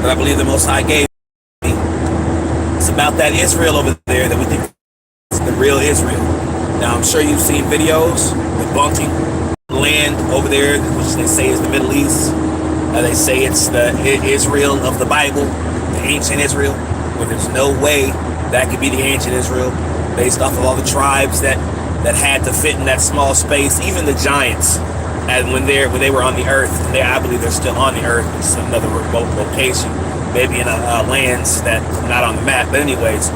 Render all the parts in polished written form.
that I believe the Most High gave me. It's about that Israel over there that we think is the real Israel. Now, I'm sure you've seen videos debunking land over there, which they say is the Middle East. They say it's the Israel of the Bible, the ancient Israel, where there's no way that could be the ancient Israel, based off of all the tribes that had to fit in that small space, even the giants. And when they were on the earth, I believe they're still on the earth. It's another remote location, maybe in a lands that not on the map. But anyways,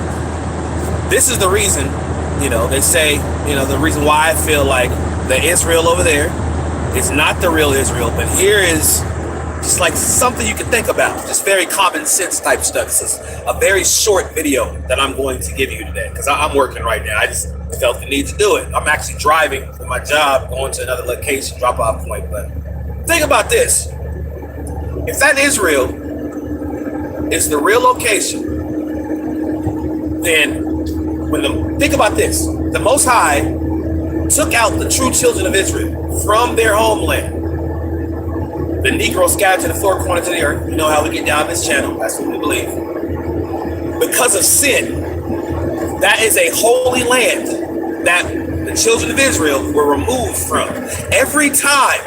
this is the reason, they say, the reason why I feel like the Israel over there is not the real Israel. But here is just like something you can think about, just very common sense type stuff. This is a very short video that I'm going to give you today because I'm working right now. I just felt the need to do it. I'm actually driving for my job, going to another location, drop off point. But think about this. If that Israel is the real location, then think about this. The Most High took out the true children of Israel from their homeland. The Negroes scattered to the four corners of the earth. You know how we get down this channel. That's what we believe. Because of sin, that is a holy land that the children of Israel were removed from. Every time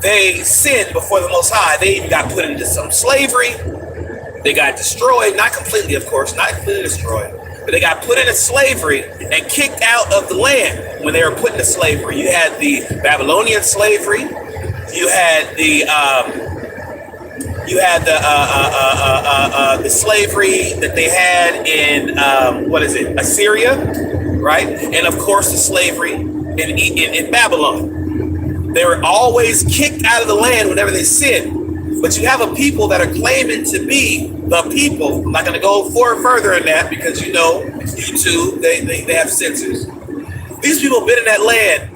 they sinned before the Most High, they even got put into some slavery. They got destroyed, not completely, of course, not completely destroyed, but they got put into slavery and kicked out of the land when they were put into slavery. You had the Babylonian slavery. You had the slavery that they had in Assyria, right? And of course the slavery in Babylon. They were always kicked out of the land whenever they sinned. But you have a people that are claiming to be the people. I'm not going to go further in that because YouTube they have censors. These people have been in that land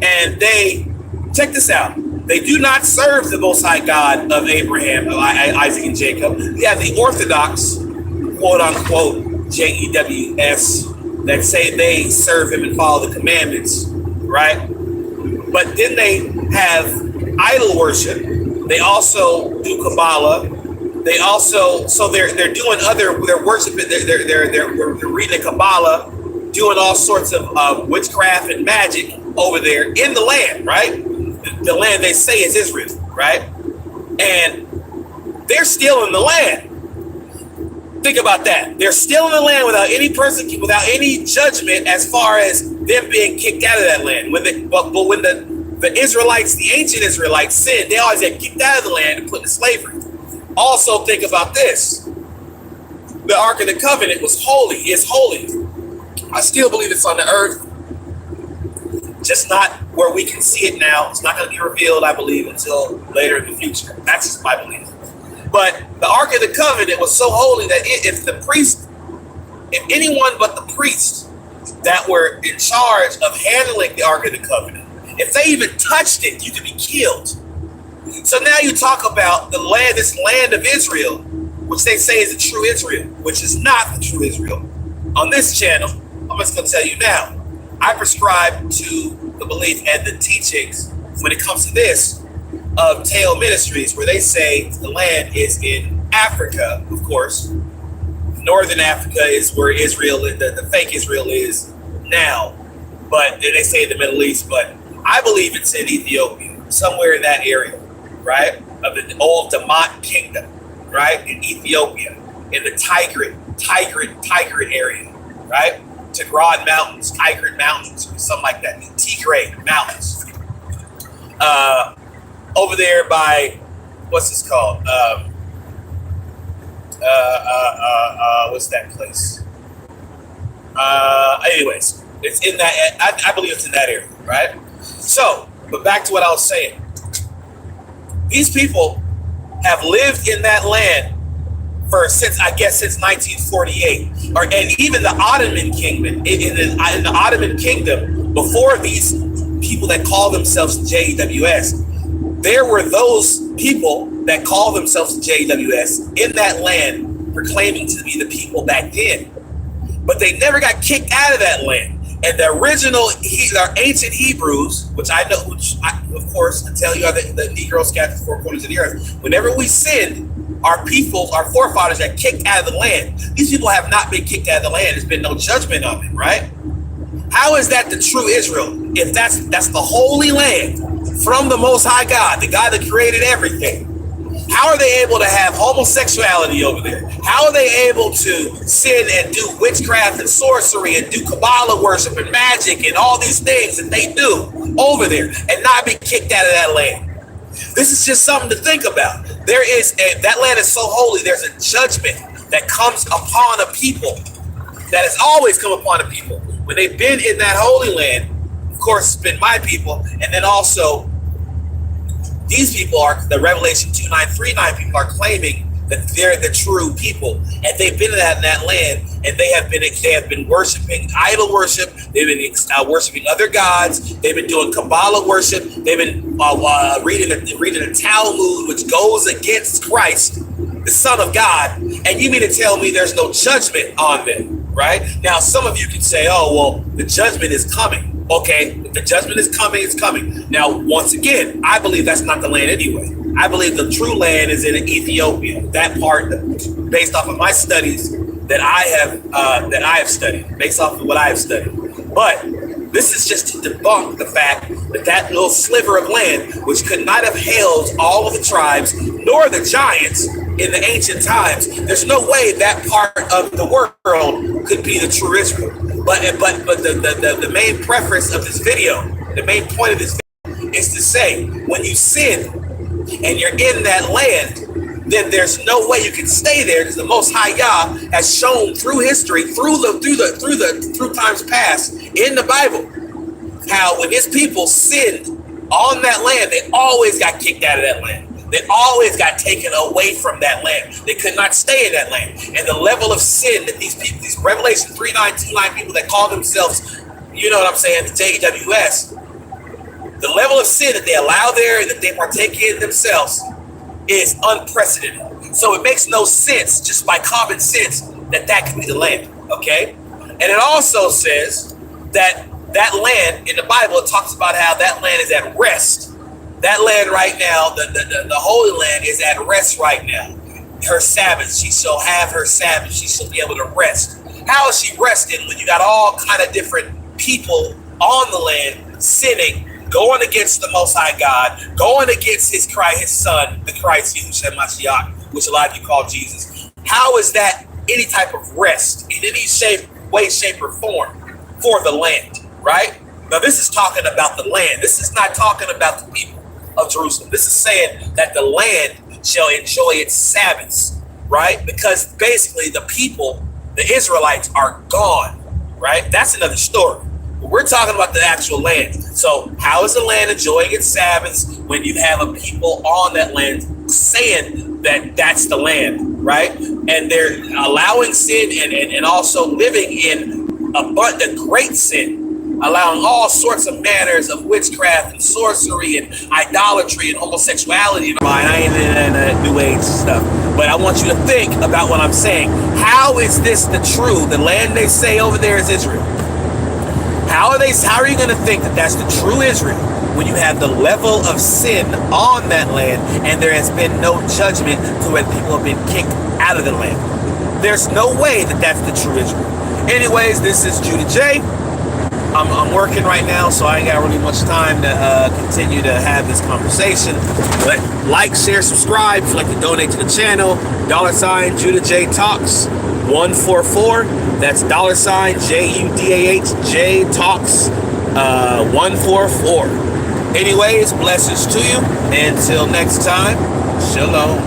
and they check this out. They do not serve the Most High God of Abraham, of Isaac, and Jacob. You have the Orthodox, quote unquote, JEWS, that say they serve him and follow the commandments, right? But then they have idol worship. They also do Kabbalah. They also, they're doing they're worshiping, they're reading the Kabbalah, doing all sorts of witchcraft and magic over there in the land, right? The land they say is Israel, right? And they're still in the land. Think about that. They're still in the land without any without any judgment as far as them being kicked out of that land. When the Israelites, the ancient Israelites sinned, they always get kicked out of the land and put into slavery. Also think about this. The Ark of the Covenant was holy, is holy. I still believe it's on the earth. Just not where we can see it now. It's not going to be revealed, I believe, until later in the future. That's just my belief. But the Ark of the Covenant was so holy that if anyone but the priests that were in charge of handling the Ark of the Covenant, if they even touched it, you could be killed. So now you talk about the land, this land of Israel, which they say is the true Israel, which is not the true Israel. On this channel, I'm just going to tell you now, I prescribe to the belief and the teachings when it comes to this of Tail Ministries, where they say the land is in Africa, of course. Northern Africa is where Israel, the fake Israel is now. But they say the Middle East, but I believe it's in Ethiopia, somewhere in that area, right? Of the old Damat kingdom, right? In Ethiopia, in the Tigrit area, right? Tigray Mountains, Tigrit Mountains, something like that. Tigray Mountains. Over there by, what's this called? What's that place? Anyways, it's in that, I believe it's in that area, right? So, but back to what I was saying. These people have lived in that land since 1948, and even the Ottoman kingdom. In the Ottoman kingdom, before these people that call themselves JWS, there were those people that call themselves JWS in that land, proclaiming to be the people back then. But they never got kicked out of that land. And the original, our ancient Hebrews, which of course, until you are the Negro scattered to 4 corners of the earth. Whenever we sinned, our people, our forefathers got kicked out of the land. These people have not been kicked out of the land. There's been no judgment on them, right? How is that the true Israel? If that's the holy land from the Most High God, the God that created everything. How are they able to have homosexuality over there? How are they able to sin and do witchcraft and sorcery and do Kabbalah worship and magic and all these things that they do over there and not be kicked out of that land? This is just something to think about. That land is so holy. There's a judgment that comes upon a people, that has always come upon a people when they've been in that holy land. Of course, it's been my people, and then also these people are the Revelation 2:9-3:9 people are claiming that they're the true people, and they've been in that land, and they have been worshiping idol worship. They've been worshiping other gods. They've been doing Kabbalah worship. They've been reading the Talmud, which goes against Christ, the Son of God. And you mean to tell me there's no judgment on them, right? Now, some of you can say, "Oh, well, the judgment is coming." Okay, if the judgment is coming, it's coming. Now, once again, I believe that's not the land anyway. I believe the true land is in Ethiopia. That part, based off of my studies that I have studied, based off of what I have studied. But this is just to debunk the fact that that little sliver of land, which could not have held all of the tribes nor the giants in the ancient times, there's no way that part of the world could be the true Israel. But the main preference of this video, the main point of this video is to say, when you sin and you're in that land, then there's no way you can stay there, because the Most High Yah has shown through history, through times past in the Bible, how when His people sinned on that land, they always got kicked out of that land. They always got taken away from that land. They could not stay in that land. And the level of sin that these people, these Revelation 3:9-2:9 people that call themselves, you know what I'm saying, the JWS, the level of sin that they allow there and that they partake in themselves is unprecedented. So it makes no sense, just by common sense, that could be the land, okay? And it also says that land, in the Bible, it talks about how that land is at rest. That land right now, the Holy Land is at rest right now. Her Sabbath, she shall have her Sabbath. She shall be able to rest. How is she resting when you got all kind of different people on the land sinning, going against the Most High God, going against His Son, the Christ, Yahushua Mashiach, which a lot of you call Jesus? How is that any type of rest in any way, shape, or form for the land, right? Now, this is talking about the land. This is not talking about the people of Jerusalem. This is saying that the land shall enjoy its Sabbaths, right? Because basically the people, the Israelites, are gone, right? That's another story. But we're talking about the actual land. So how is the land enjoying its Sabbaths when you have a people on that land saying that that's the land, right? And they're allowing sin and also living in abundant, great sin, allowing all sorts of manners of witchcraft and sorcery and idolatry and homosexuality. I ain't in that New Age stuff, but I want you to think about what I'm saying. How is this the land they say over there is Israel? How are you going to think that that's the true Israel when you have the level of sin on that land and there has been no judgment to when people have been kicked out of the land? There's no way that that's the true Israel. Anyways, this is Judah J. I'm working right now, so I ain't got really much time to continue to have this conversation. But like, share, subscribe if you'd like to donate to the channel. $ Judah J Talks 144. That's $ JUDAH Talks 144. Anyways, blessings to you. Until next time, shalom.